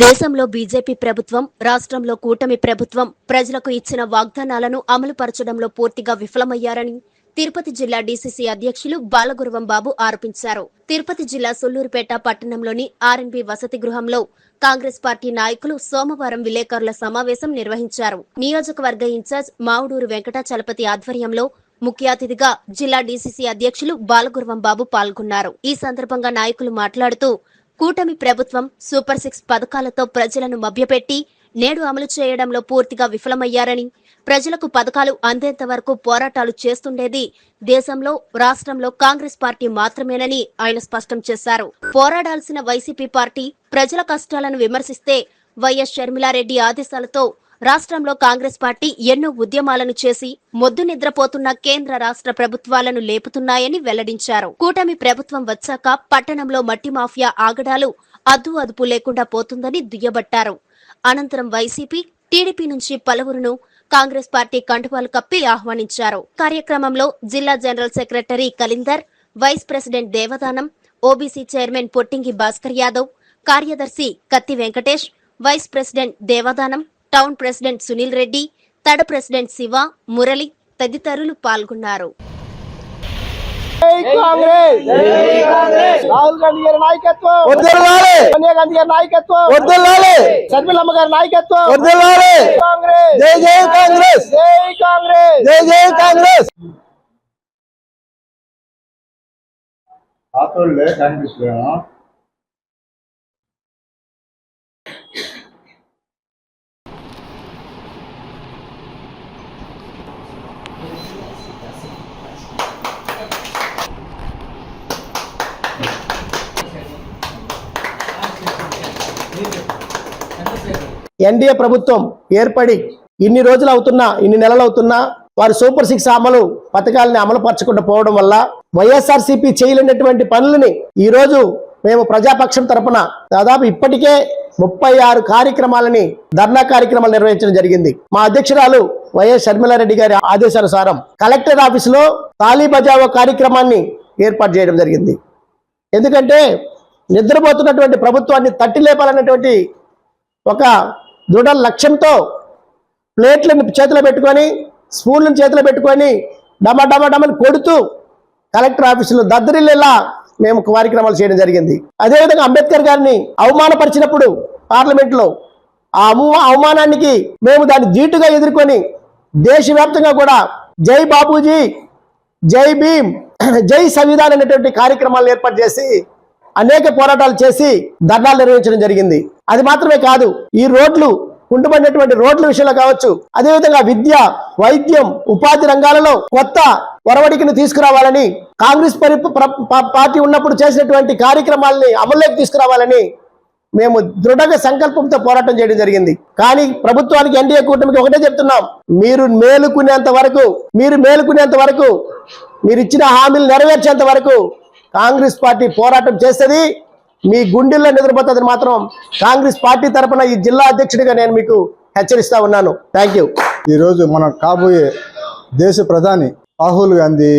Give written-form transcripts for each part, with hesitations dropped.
దేశంలో బీజేపీ ప్రభుత్వం, రాష్ట్రంలో కూటమి ప్రభుత్వం ప్రజలకు ఇచ్చిన వాగ్దానాలను అమలు పరచడంలో పూర్తిగా విఫలమయ్యారని తిరుపతి జిల్లా డీసీసీ అధ్యక్షులు బాలగురవం బాబు ఆరోపించారు. తిరుపతి జిల్లా సూళ్లూరుపేట పట్టణంలోని ఆర్ఎన్బి వసతి గృహంలో కాంగ్రెస్ పార్టీ నాయకులు సోమవారం విలేకరుల సమావేశం నిర్వహించారు. నియోజకవర్గ ఇన్ఛార్జ్ మావుడూరు వెంకటాచలపతి ఆధ్వర్యంలో ముఖ్య అతిథిగా జిల్లా డీసీసీ అధ్యక్షులు బాలగురవం బాబు పాల్గొన్నారు. ఈ సందర్భంగా నాయకులు మాట్లాడుతూ కూటమి ప్రభుత్వం సూపర్ 6 పథకాలతో ప్రజలను మభ్యపెట్టి నేడు అమలు చేయడంలో పూర్తిగా విఫలమయ్యారని, ప్రజలకు పథకాలు అందేంత వరకు పోరాటాలు చేస్తుండేది దేశంలో, రాష్ట్రంలో కాంగ్రెస్ పార్టీ మాత్రమేనని ఆయన స్పష్టం చేశారు. పోరాడాల్సిన వైసీపీ పార్టీ ప్రజల కష్టాలను విమర్శిస్తే వైఎస్ షర్మిలారెడ్డి ఆదేశాలతో రాష్ట్రంలో కాంగ్రెస్ పార్టీ ఎన్నో ఉద్యమాలను చేసి మొద్దు నిద్రపోతున్న కేంద్ర రాష్ట్ర ప్రభుత్వాలను లేపుతున్నాయని వెల్లడించారు. కూటమి ప్రభుత్వం వచ్చాక పట్టణంలో మట్టి మాఫియా ఆగడాలు అద్దు అదుపు లేకుండా పోతుందని దుయ్యబట్టారు. అనంతరం వైసీపీ, టీడీపీ నుంచి పలువురును కాంగ్రెస్ పార్టీ కండువాలు కప్పి ఆహ్వానించారు. కార్యక్రమంలో జిల్లా general secretary Kalindar, vice president Devadanam, OBC chairman Pottingi Bhaskar Yadav, కార్యదర్శి Katti Venkatesh, vice president Devadanam, town president Sunil Reddy, Tada president Siva, Murali తదితరులు పాల్గొన్నారు. రాహుల్ గాంధీ గారి నాయకత్వం, సోనియా గాంధీ గారి నాయకత్వం, షర్మిలమ్మ గారి నాయకత్వం, కాంగ్రెస్ జై జై కాంగ్రెస్, జై కాంగ్రెస్, జై జై కాంగ్రెస్. ఎన్డీఏ ప్రభుత్వం ఏర్పడి ఇన్ని రోజులు అవుతున్నా, ఇన్ని నెలలు అవుతున్నా వారి సూపర్ 6 అమలు పథకాలని అమలు పరచకుండా పోవడం వల్ల వైఎస్ఆర్సీపీ చేయలేనటువంటి పనులని ఈ రోజు మేము ప్రజాపక్షం తరపున దాదాపు ఇప్పటికే 36 కార్యక్రమాలని, ధర్నా కార్యక్రమాలు నిర్వహించడం జరిగింది. మా అధ్యక్షురాలు వైఎస్ షర్మిలారెడ్డి గారి ఆదేశానుసారం కలెక్టర్ ఆఫీసులో తాళీ బజావో కార్యక్రమాన్ని ఏర్పాటు చేయడం జరిగింది. ఎందుకంటే నిద్రపోతున్నటువంటి ప్రభుత్వాన్ని తట్టి లేపాలన్నటువంటి ఒక దృఢ లక్ష్యంతో ప్లేట్లను చేతిలో పెట్టుకొని, స్పూన్లను చేతిలో పెట్టుకొని డమని కొడుతూ కలెక్టర్ ఆఫీసులో దద్దరిల్లేలా మేము కార్యక్రమాలు చేయడం జరిగింది. అదేవిధంగా అంబేద్కర్ గారిని అవమానపరిచినప్పుడు పార్లమెంట్లో ఆ అవమానానికి మేము దాన్ని ధీటుగా ఎదుర్కొని దేశవ్యాప్తంగా కూడా జై బాబూజీ, జై భీమ్, జై సంవిధాన్ అనేటువంటి కార్యక్రమాలను ఏర్పాటు చేసి అనేక పోరాటాలు చేసి ధర్నాలు నిర్వహించడం జరిగింది. అది మాత్రమే కాదు, ఈ రోడ్లు కుంటుపడినటువంటి రోడ్ల విషయంలో కావచ్చు, అదేవిధంగా విద్య, వైద్యం, ఉపాధి రంగాలలో కొత్త ఒరవడికను తీసుకురావాలని, కాంగ్రెస్ పార్టీ ఉన్నప్పుడు చేసినటువంటి కార్యక్రమాలని అమల్లోకి తీసుకురావాలని మేము దృఢంగా సంకల్పంతో పోరాటం చేయడం జరిగింది. కానీ ప్రభుత్వానికి, ఎన్డీఏ కూటమికి ఒకటే చెప్తున్నాం, మీరు మేలుకునేంత వరకు మీరు ఇచ్చిన హామీలు నెరవేర్చేంత వరకు కాంగ్రెస్ పార్టీ పోరాటం చేస్తుంది. మీ గుండెల్లో నిద్రపోతుంది మాత్రం కాంగ్రెస్ పార్టీ తరఫున ఈ జిల్లా అధ్యక్షుడిగా నేను మీకు హెచ్చరిస్తా ఉన్నాను. Thank you. ఈరోజు మన కాబోయే దేశ ప్రధాని రాహుల్ గాంధీ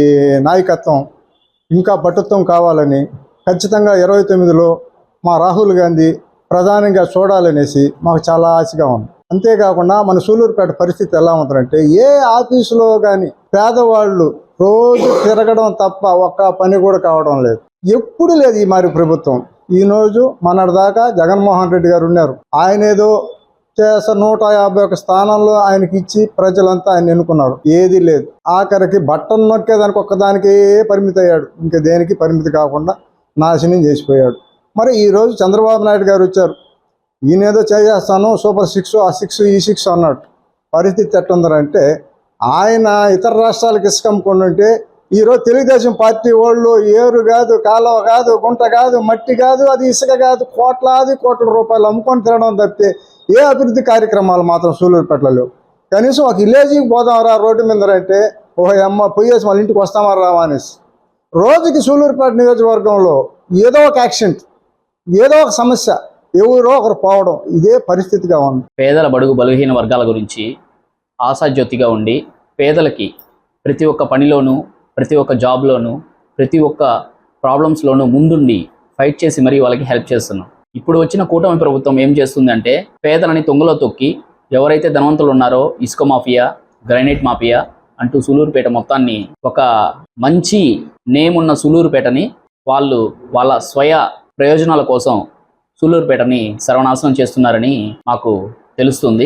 నాయకత్వం ఇంకా పటుత్వం కావాలని, ఖచ్చితంగా 29లో మా రాహుల్ గాంధీ ప్రధానిగా చూడాలనేసి మాకు చాలా ఆశగా ఉంది. అంతేకాకుండా మన సూళ్లూరుపేట పరిస్థితి ఎలా ఉందంటే, ఏ ఆఫీసులో కానీ పేదవాళ్ళు రోజు తిరగడం తప్ప ఒక్క పని కూడా కావడం లేదు. ఎప్పుడు లేదు ఈ మరి ప్రభుత్వం. ఈరోజు మొన్నటిదాకా జగన్మోహన్ రెడ్డి గారు ఉన్నారు, ఆయన ఏదో చేసే 151 స్థానంలో ఆయనకి ఇచ్చి ప్రజలంతా ఆయన ఎన్నుకున్నారు. ఏది లేదు, ఆఖరికి బట్టను నొక్కేదానికి ఒక్కదానికే పరిమితి అయ్యాడు, ఇంకా దేనికి పరిమితి కాకుండా నాశనం చేసిపోయాడు. మరి ఈరోజు చంద్రబాబు నాయుడు గారు వచ్చారు, ఈయనేదో చేస్తాను సూపర్ 6, ఆ 6 ఈ 6 అన్నాడు. పరిస్థితి ఎట్టుందంటే, ఆయన ఇతర రాష్ట్రాలకు ఇసుక అమ్ముకుంటుంటే ఈరోజు తెలుగుదేశం పార్టీ వాళ్ళు ఏరు కాదు, కాలువ కాదు, గుంట కాదు, మట్టి కాదు, అది ఇసుక కాదు, కోట్ల రూపాయలు అమ్ముకొని తినడం తప్పితే ఏ అభివృద్ధి కార్యక్రమాలు మాత్రం సూళ్లూరుపేటలో లేవు. కనీసం ఒక విలేజ్కి పోదామరా రోడ్డు మీద అంటే, ఓహో అమ్మ పోయేసి వాళ్ళ ఇంటికి వస్తామా రావా అనేసి. రోజుకి సూళ్లూరుపేట నియోజకవర్గంలో ఏదో ఒక యాక్సిడెంట్, ఏదో ఒక సమస్య, ఎవరో ఒకరు పోవడం, ఇదే పరిస్థితిగా ఉంది. పేదల బడుగు బలహీన వర్గాల గురించి ఆశాజ్యోతిగా ఉండి పేదలకి ప్రతి ఒక్క పనిలోనూ, ప్రతి ఒక్క జాబ్లోనూ, ప్రతి ఒక్క ప్రాబ్లమ్స్లోనూ ముందుండి ఫైట్ చేసి మరీ వాళ్ళకి హెల్ప్ చేస్తున్నాం. ఇప్పుడు వచ్చిన కూటమి ప్రభుత్వం ఏం చేస్తుందంటే పేదలని తొంగలో తొక్కి ఎవరైతే ధనవంతులు ఉన్నారో ఇసుక మాఫియా, గ్రైనైట్ మాఫియా అంటూ సూలూరుపేట మొత్తాన్ని ఒక మంచి నేమ్ ఉన్న సూలూరుపేటని వాళ్ళు వాళ్ళ స్వయ ప్రయోజనాల కోసం సూలూరుపేటని సర్వనాశనం చేస్తున్నారని మాకు తెలుస్తుంది.